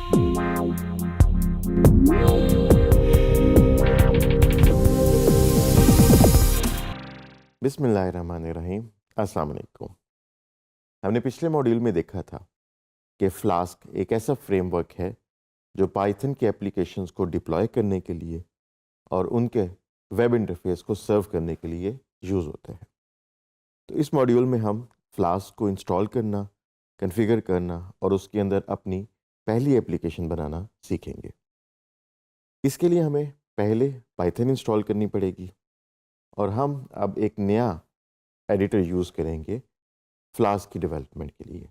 बिस्मिल्लाहिर्रहमानिर्रहीम। अस्सलाम वालेकुम। हमने पिछले मॉड्यूल में देखा था कि फ्लास्क एक ऐसा फ्रेमवर्क है जो पाइथन के एप्लीकेशंस को डिप्लॉय करने के लिए और उनके वेब इंटरफेस को सर्व करने के लिए यूज़ होता है। तो इस मॉड्यूल में हम फ्लास्क को इंस्टॉल करना, कॉन्फ़िगर करना और उसके अंदर अपनी पहली एप्लीकेशन बनाना सीखेंगे। इसके लिए हमें पहले पाइथन इंस्टॉल करनी पड़ेगी और हम अब एक नया एडिटर यूज़ करेंगे फ्लास्क की डेवलपमेंट के लिए।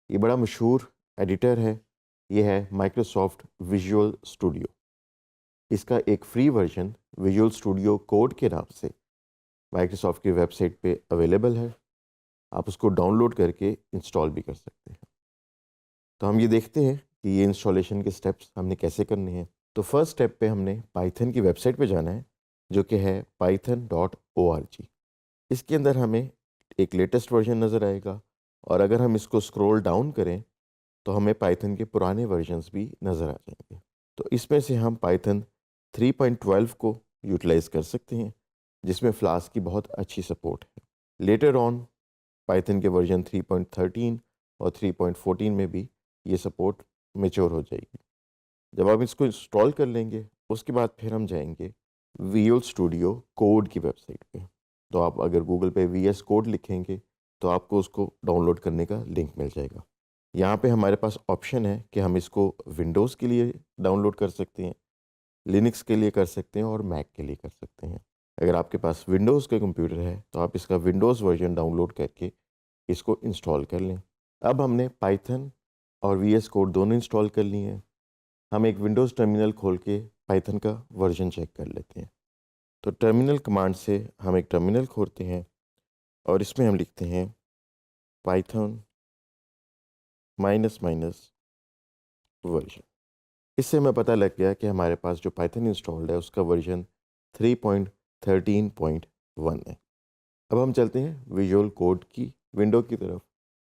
ये बड़ा मशहूर एडिटर है, ये है माइक्रोसॉफ्ट विजुअल स्टूडियो। इसका एक free version visual studio code के नाम से माइक्रोसॉफ्ट की वेबसाइट पे अवेलेबल है। आप उसको डाउनलोड करके इंस्टॉल भी कर सकते हैं। तो हम ये देखते हैं कि ये इंस्टॉलेशन के स्टेप्स हमने कैसे करने हैं। तो फर्स्ट स्टेप पे हमने पाइथन की वेबसाइट पे जाना है, जो कि है python.org। इसके अंदर हमें एक लेटेस्ट वर्जन नज़र आएगा और अगर हम इसको स्क्रॉल डाउन करें तो हमें पाइथन के पुराने वर्जन्स भी नज़र आ जाएंगे। तो इसमें से हम पाइथन 3.12 को यूटिलाइज़ कर सकते हैं, जिसमें फ्लास्क की बहुत अच्छी सपोर्ट है। लेटर ऑन पाइथन के वर्जन 3.13 और 3.14 में भी ये सपोर्ट मेच्योर हो जाएगी। जब आप इसको इंस्टॉल कर लेंगे उसके बाद फिर हम जाएंगे विजुअल स्टूडियो कोड की वेबसाइट पे। तो आप अगर गूगल पे VS कोड लिखेंगे तो आपको उसको डाउनलोड करने का लिंक मिल जाएगा। यहाँ पे हमारे पास ऑप्शन है कि हम इसको विंडोज़ के लिए डाउनलोड कर सकते हैं, लिनक्स के लिए कर सकते हैं और मैक के लिए कर सकते हैं। अगर आपके पास विंडोज़ का कंप्यूटर है तो आप इसका विंडोज़ वर्जन डाउनलोड करके इसको इंस्टॉल कर लें। अब हमने पाइथन और VS कोड दोनों इंस्टॉल कर लिए हैं। हम एक विंडोज़ टर्मिनल खोल के पाइथन का वर्जन चेक कर लेते हैं। तो टर्मिनल कमांड से हम एक टर्मिनल खोलते हैं और इसमें हम लिखते हैं पाइथन -- वर्जन। इससे हमें पता लग गया कि हमारे पास जो पाइथन इंस्टॉल्ड है उसका वर्जन 3.13.1 है। अब हम चलते हैं विजुअल कोड की विंडो की तरफ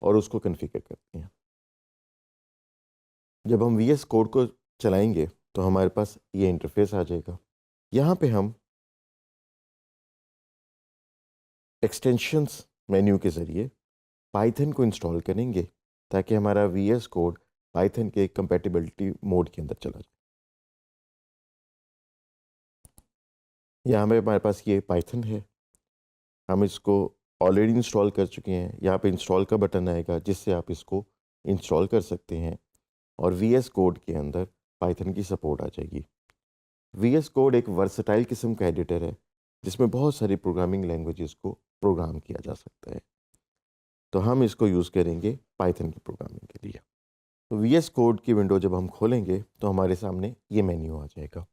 और उसको कॉन्फ़िगर करते हैं। जब हम VS कोड को चलाएंगे तो हमारे पास ये इंटरफेस आ जाएगा। यहाँ पे हम एक्सटेंशंस मेन्यू के ज़रिए पाइथन को इंस्टॉल करेंगे ताकि हमारा VS कोड पाइथन के कंपैटिबिलिटी मोड के अंदर चला जाए। यहाँ पे हमारे पास ये पाइथन है, हम इसको ऑलरेडी इंस्टॉल कर चुके हैं। यहाँ पे इंस्टॉल का बटन आएगा जिससे आप इसको इंस्टॉल कर सकते हैं और VS कोड के अंदर पाइथन की सपोर्ट आ जाएगी। VS कोड एक वर्सटाइल किस्म का एडिटर है जिसमें बहुत सारी प्रोग्रामिंग लैंग्वेजेस को प्रोग्राम किया जा सकता है। तो हम इसको यूज़ करेंगे पाइथन की प्रोग्रामिंग के लिए। तो VS कोड की विंडो जब हम खोलेंगे तो हमारे सामने ये मेन्यू आ जाएगा।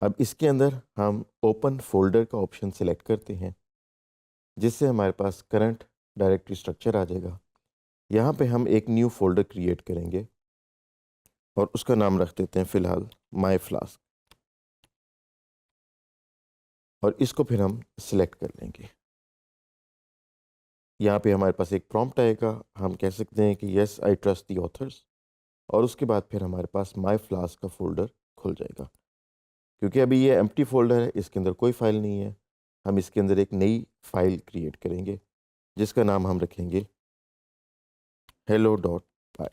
अब इसके अंदर हम ओपन फोल्डर का ऑप्शन सेलेक्ट करते हैं, जिससे हमारे पास करंट डायरेक्टरी स्ट्रक्चर आ जाएगा। यहाँ पे हम एक न्यू फोल्डर क्रिएट करेंगे और उसका नाम रख देते हैं फ़िलहाल माई फ्लास्क और इसको फिर हम सिलेक्ट कर लेंगे। यहाँ पे हमारे पास एक प्रॉम्प्ट आएगा, हम कह सकते हैं कि yes I trust the authors और उसके बाद फिर हमारे पास माई फ्लास्क का फ़ोल्डर खुल जाएगा। क्योंकि अभी ये एम्प्टी फ़ोल्डर है, इसके अंदर कोई फ़ाइल नहीं है, हम इसके अंदर एक नई फ़ाइल क्रिएट करेंगे जिसका नाम हम रखेंगे hello.py।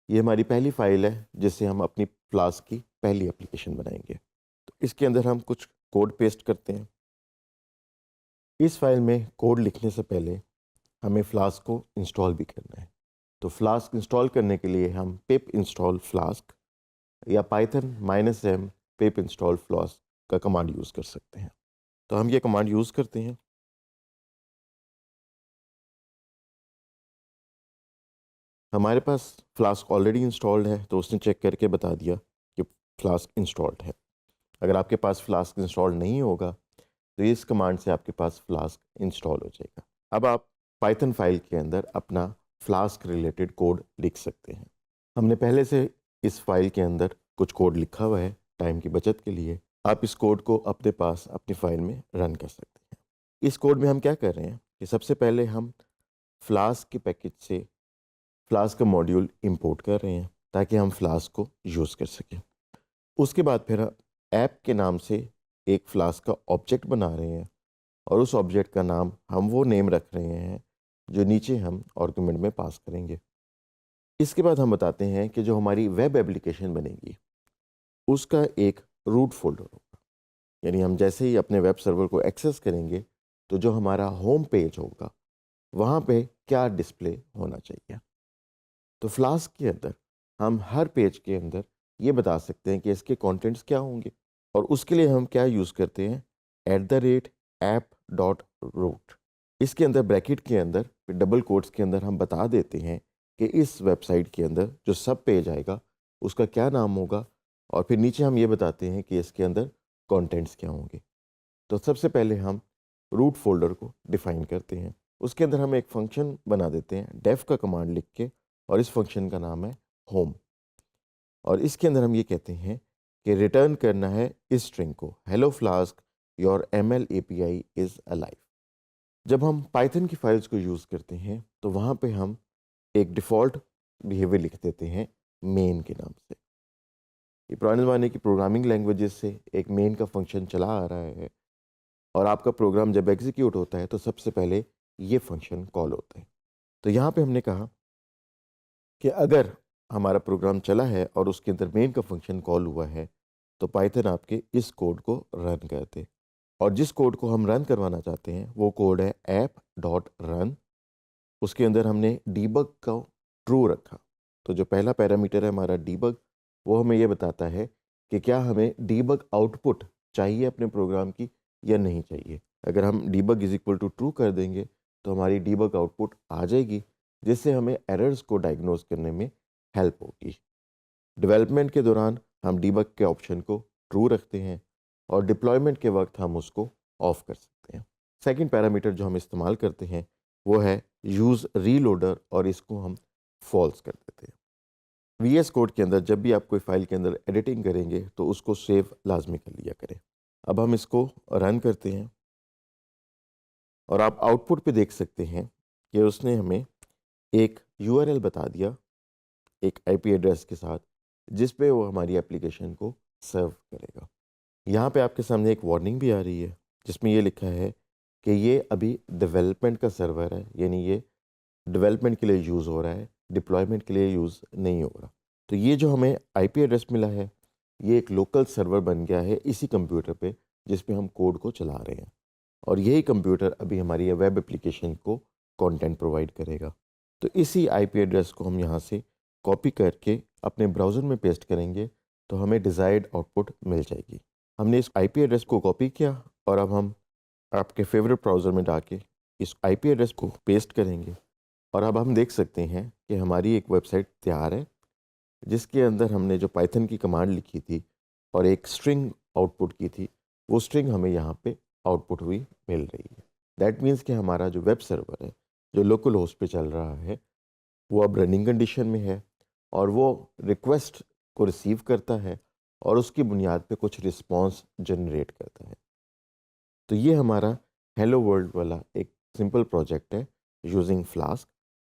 ये हमारी पहली फ़ाइल है जिससे हम अपनी फ्लास्क की पहली एप्लीकेशन बनाएंगे। तो इसके अंदर हम कुछ कोड पेस्ट करते हैं। इस फाइल में कोड लिखने से पहले हमें फ्लास्क को इंस्टॉल भी करना है। तो फ्लास्क इंस्टॉल करने के लिए हम पिप इंस्टॉल फ्लास्क या पाइथन -m पिप इंस्टॉल फ्लास्क का कमांड यूज़ कर सकते हैं। तो हम ये कमांड यूज़ करते हैं। हमारे पास फ्लास्क ऑलरेडी इंस्टॉल्ड है तो उसने चेक करके बता दिया कि फ्लास्क इंस्टॉल्ड है। अगर आपके पास फ्लास्क इंस्टॉल नहीं होगा तो इस कमांड से आपके पास फ्लास्क इंस्टॉल हो जाएगा। अब आप पाइथन फाइल के अंदर अपना फ्लास्क रिलेटेड कोड लिख सकते हैं। हमने पहले से इस फाइल के अंदर कुछ कोड लिखा हुआ है टाइम की बचत के लिए। आप इस कोड को अपने पास अपनी फाइल में रन कर सकते हैं। इस कोड में हम क्या कर रहे हैं कि सबसे पहले हम फ्लास्क के पैकेज से फ्लास्क का मॉड्यूल इंपोर्ट कर रहे हैं। ताकि हम फ्लास्क को यूज़ कर सकें। उसके बाद फिर ऐप के नाम से एक फ्लास्क का ऑब्जेक्ट बना रहे हैं और उस ऑब्जेक्ट का नाम हम वो नेम रख रहे हैं जो नीचे हम आर्गुमेंट में पास करेंगे। इसके बाद हम बताते हैं कि जो हमारी वेब एप्लीकेशन बनेगी उसका एक रूट फोल्डर होगा, यानी हम जैसे ही अपने वेब सर्वर को एक्सेस करेंगे तो जो हमारा होम पेज होगा वहाँ पे क्या डिस्प्ले होना चाहिए। तो फ्लास्क के अंदर हम हर पेज के अंदर ये बता सकते हैं कि इसके कंटेंट्स क्या होंगे और उसके लिए हम क्या यूज़ करते हैं, @app.root। इसके अंदर ब्रैकेट के अंदर डबल कोट्स के अंदर हम बता देते हैं कि इस वेबसाइट के अंदर जो सब पेज आएगा उसका क्या नाम होगा और फिर नीचे हम ये बताते हैं कि इसके अंदर कंटेंट्स क्या होंगे। तो सबसे पहले हम रूट फोल्डर को डिफाइन करते हैं। उसके अंदर हम एक फंक्शन बना देते हैं डेफ का कमांड लिख के और इस फंक्शन का नाम है होम। और इसके अंदर हम ये कहते हैं कि रिटर्न करना है इस स्ट्रिंग को, hello flask your ML API is alive. जब हम पाइथन की फाइल्स को यूज़ करते हैं तो वहाँ पे हम एक डिफ़ॉल्ट बिहेवियर लिख देते हैं मेन के नाम से। ये पुराने ज़माने की प्रोग्रामिंग लैंग्वेजेस से एक मेन का फंक्शन चला आ रहा है और आपका प्रोग्राम जब एग्जीक्यूट होता है तो सबसे पहले ये फंक्शन कॉल होता है। तो यहाँ पे हमने कहा कि अगर हमारा प्रोग्राम चला है और उसके अंदर मेन का फंक्शन कॉल हुआ है तो पाइथन आपके इस कोड को रन कर दे। और जिस कोड को हम रन करवाना चाहते हैं वो कोड है app.run। उसके अंदर हमने डीबग का ट्रू रखा। तो जो पहला पैरामीटर है हमारा डीबग, वो हमें ये बताता है कि क्या हमें डीबग आउटपुट चाहिए अपने प्रोग्राम की या नहीं चाहिए। अगर हम debug is equal to true कर देंगे तो हमारी डीबग आउटपुट आ जाएगी, जिससे हमें एरर्स को डायग्नोज करने में हेल्प होगी। डेवलपमेंट के दौरान हम डीबग के ऑप्शन को ट्रू रखते हैं और डिप्लॉयमेंट के वक्त हम उसको ऑफ कर सकते हैं। सेकंड पैरामीटर जो हम इस्तेमाल करते हैं वो है यूज़ रीलोडर और इसको हम फॉल्स कर देते हैं। VS कोड के अंदर जब भी आप कोई फाइल के अंदर एडिटिंग करेंगे तो उसको सेव लाजमी कर लिया करें। अब हम इसको रन करते हैं और आप आउटपुट पे देख सकते हैं कि उसने हमें एक URL बता दिया एक IP एड्रेस के साथ, जिस पे वो हमारी एप्लीकेशन को सर्व करेगा। यहाँ पे आपके सामने एक वार्निंग भी आ रही है जिसमें ये लिखा है कि ये अभी डेवलपमेंट का सर्वर है, यानी ये डेवलपमेंट के लिए यूज़ हो रहा है, डिप्लॉयमेंट के लिए यूज़ नहीं हो रहा। तो ये जो हमें IP एड्रेस मिला है ये एक लोकल सर्वर बन गया है इसी कंप्यूटर पे जिस पे हम कोड को चला रहे हैं और यही कंप्यूटर अभी हमारी वेब एप्लीकेशन को कंटेंट प्रोवाइड करेगा। तो इसी IP एड्रेस को हम यहाँ से कॉपी करके अपने ब्राउज़र में पेस्ट करेंगे तो हमें डिज़ायर्ड आउटपुट मिल जाएगी। हमने इस IP एड्रेस को कॉपी किया और अब हम आपके फेवरेट ब्राउज़र में डाके इस IP एड्रेस को पेस्ट करेंगे और अब हम देख सकते हैं कि हमारी एक वेबसाइट तैयार है जिसके अंदर हमने जो पाइथन की कमांड लिखी थी और एक स्ट्रिंग आउटपुट की थी, वो स्ट्रिंग हमें यहाँ पे आउटपुट हुई मिल रही है। दैट मीन्स कि हमारा जो वेब सर्वर है जो लोकल होस्ट पे चल रहा है वो अब रनिंग कंडीशन में है और वो रिक्वेस्ट को रिसीव करता है और उसकी बुनियाद पे कुछ रिस्पॉन्स जनरेट करता है। तो ये हमारा हेलो वर्ल्ड वाला एक सिंपल प्रोजेक्ट है यूजिंग फ्लास्क,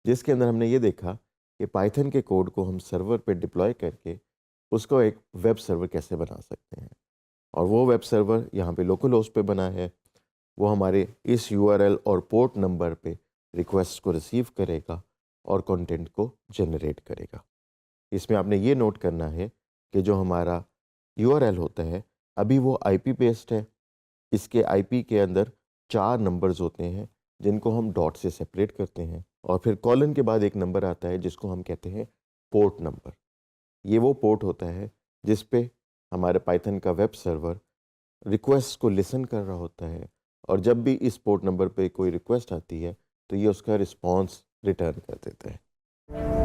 जिसके अंदर हमने ये देखा कि पाइथन के कोड को हम सर्वर पे डिप्लॉय करके उसको एक वेब सर्वर कैसे बना सकते हैं। और वो वेब सर्वर यहाँ पे लोकल होस्ट पे बना है, वो हमारे इस URL और पोर्ट नंबर पे रिक्वेस्ट को रिसीव करेगा और कंटेंट को जनरेट करेगा। इसमें आपने ये नोट करना है कि जो हमारा URL होता है अभी वो IP बेस्ड है। इसके IP के अंदर 4 नंबर्स होते हैं जिनको हम डॉट से सेपरेट करते हैं और फिर कॉलन के बाद एक नंबर आता है जिसको हम कहते हैं पोर्ट नंबर। ये वो पोर्ट होता है जिस पे हमारे पाइथन का वेब सर्वर रिक्वेस्ट को लिसन कर रहा होता है और जब भी इस पोर्ट नंबर पे कोई रिक्वेस्ट आती है तो ये उसका रिस्पॉन्स रिटर्न कर देता है।